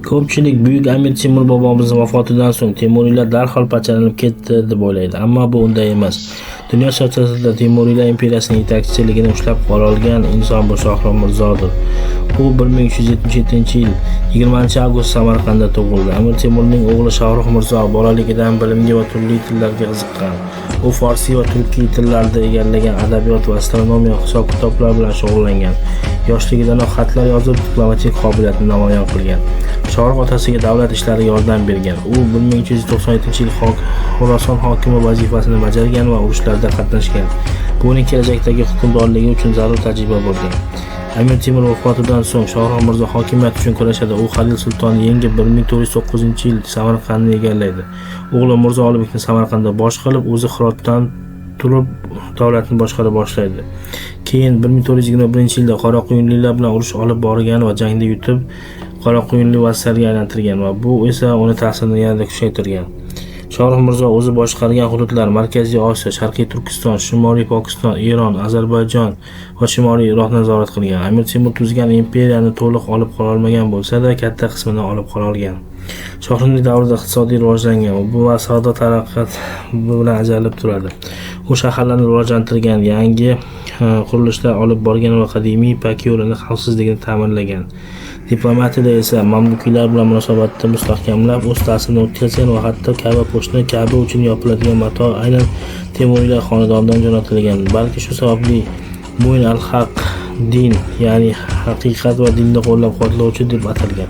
Ko'pchilik Buyuk Amir Temur bobomizning vafotidan so'ng Temuriylar darhol parchalanib ketdi deb o'ylaydi, ammo bu unday emas. Dunyo siyosatida Temuriylar imperiyasining yetakchiligini ushlab qolgan inson bu Shohrux Mirzodir. U 1377-yil 20-avgust Samarqandda tug'ildi. Amir Temurning o'g'li Shohrux Mirzo bolaligidan bilimga va turli tillarga qiziqqan. U farsiy va turkiy tillarda egallagan, adabiyot va astronomiya, hisob-kitoblar bilan shug'ullangan. Yoshligidanoq xatlar yozib, diplomatik qobiliyatini namoyon qilgan. Shohrux otasiga davlat ishlariga yordam bergan. U 1397-yil Xorason hokimi vazifasini bajargan va urushlarda qatnashgan. Bu uning kelajakdagi hukmronligi uchun zarur tajriba bo'lgan. Amir Temur vafotidan so'ng Shohrux Mirzo hokimiyat uchun kurashadi. U Halil Sultonni yengib 1409-yil Samarqandni egallaydi. O'g'li Mirzo Ulug'bekni Samarqandda bosh qilib, o'zi Hirotdan turib davlatni boshqara boshlaydi. Keyin 1421-yilda Qoraqo'yinlilar bilan urush olib borgan va jangda yutib, Qoraqo'yinli vassaliga aylantirgan va bu esa uni ta'sirini yanada kuchaytirgan. Shohrux Mirzo o'zi boshqargan hududlar Markaziy Osiyo, Sharqiy Turkiston, Shimoliy Pokiston, Eron, Ozarbayjon va Shimoliy Iroqni nazorat qilgan. Amir Temur tuzgan imperiyani to'liq olib qola olmagan bo'lsa-da, katta qismini olib qola olgan. Shohruxning davrida iqtisodiy rivojlangan va savdo taraqqiyot bilan ajralib turadi. U shaharlarni rivojlantirgan, yangi qurilishlar olib borgan va qadimiy Ipak yo'lini xavfsizligini ta'minlagan. Diplomatiyada esa mamlukiylar bilan munosabatni mustahkamlab, o'z ta'sirini o'tkazgan va hatto Ka'ba po'shti Ka'ba uchun yopiladigan mato aynan Temuriylar xonadonidan jo'natilgan. Balki shu sababli Mo'in al-Haq din, ya'ni haqiqat va dinni qo'llab-quvvatlovchi deb atalgan.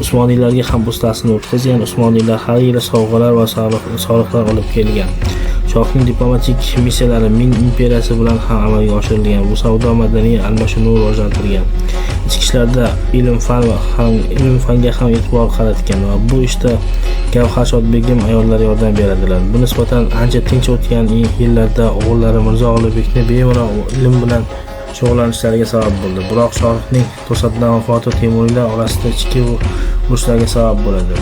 Usmoniylarga ham o'z ta'sirini o'tkazgan. Usmoniylar har yili sovg'alar va soliqlar olib kelgan. Shohning diplomatik missiyalari Ming imperiyasi bilan ham amalga oshirilgan. Bu savdo madaniy almashinuvni rivojlantirgan. Ichki ishlarda ilm-fanga ham e'tibor qaratgan va bu ishda Gavhar Shodbegim ayollar yordam beradilar. Bu nisbatan ancha tinch o'tgan yillarda o'g'illari Mirzo Ulug'bekni bemalol ilm bilan shug'ullanishlariga sabab bo'ldi. Biroq Shohruxning to'satdan vafoti Temuriylar orasida ichki urushlarga sabab bo'ladi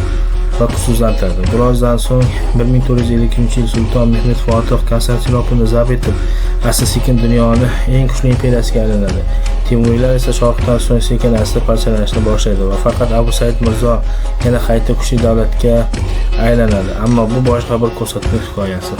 va kuchsizlantirdi. Birozdan so'ng 1452-yil Sulton Mehmet Fotih Konstantinopolni zabt etib, asta-sekin dunyoning eng kuchli imperiyasiga aylanadi. Temuriylar esa Shohruxdan so'ng sekin-asta parchalanishni boshlaydi va faqat Abu Said Mirzo yana qayta kuchli davlatga aylanadi. Ammo bu boshqa bir ko'rsatma hikoyasi.